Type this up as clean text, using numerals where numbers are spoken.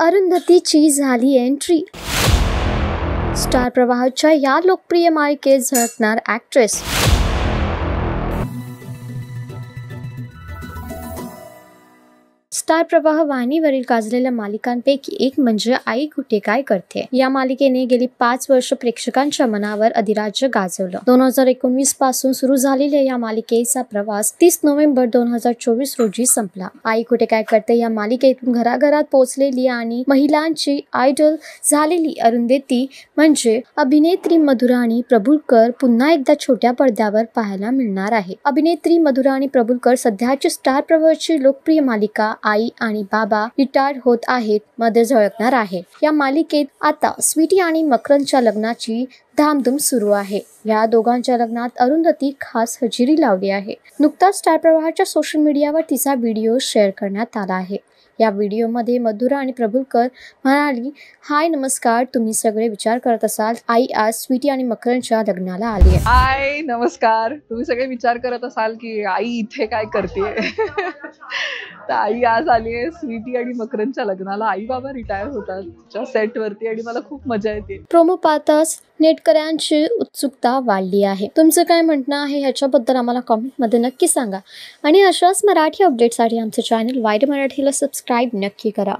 अरुंधतीची झाली entry. Star प्रवाहाच्या या लोकप्रिय मालिकेत झळकणार ॲक्ट्रेस. स्टार प्रवाह वाहिनीवरील गाजलेल्या मालिकांपैकी एक म्हणजे आई कुठे काय करते. या मालिकेने गेली 5 वर्ष प्रेक्षकांच्या मनावर अधिराज्य गाजवलं. 2019 पासून सुरू झालेल्या या मालिकेचा प्रवास 30 नोव्हेंबर 2024 रोजी संपला. आई कुठे काय करते या मालिकेतून घराघरात पोहोचलेली आणि महिलांची आयडॉल झालेली अरुंधती म्हणजे अभिनेत्री मधुराणी प्रभुलकर पुन्हा एकदा छोट्या पडद्यावर पाहायला मिळणार आहे. अभिनेत्री मधुराणी प्रभुलकर सध्याची स्टार प्रवाहाची लोकप्रिय मालिका आई आणि बाबा रिटायर्ड होत आहेत मध्ये झळकणार आहे. या मालिकेत आता स्वीटी आणि मकरंदच्या लग्नाची धामधूम सुरू आहे. या दोघांच्या लग्नात अरुंधती खास हजेरी लावली आहे. नुकताच स्टार प्रवाहाच्या सोशल मीडियावर तिचा व्हिडिओ शेअर करण्यात आला आहे. या व्हिडिओमध्ये मधुराणी प्रभुलकर म्हणाली, हाय नमस्कार, तुम्ही सगळे विचार करत असाल आई आज स्वीटी आणि मकरंदच्या लग्नाला आली आहे. हाय नमस्कार, तुम्ही सगळे विचार करत असाल की आई इथे काय करते. तर आई आज आली आहे स्वीटी आणि मकरंदच्या लग्नाला. आई बाबा रिटायर होतात सेट वरती आणि मला खूप मजा येते. प्रोमो पाहताच नेटकऱ्यांची उत्सुकता वाढली आहे. तुमचं काय म्हणणं आहे ह्याच्याबद्दल आम्हाला कॉमेंटमध्ये नक्की सांगा आणि अशाच मराठी अपडेटसाठी आमचं चॅनल वाईड मराठीला सबस्क्राईब नक्की करा.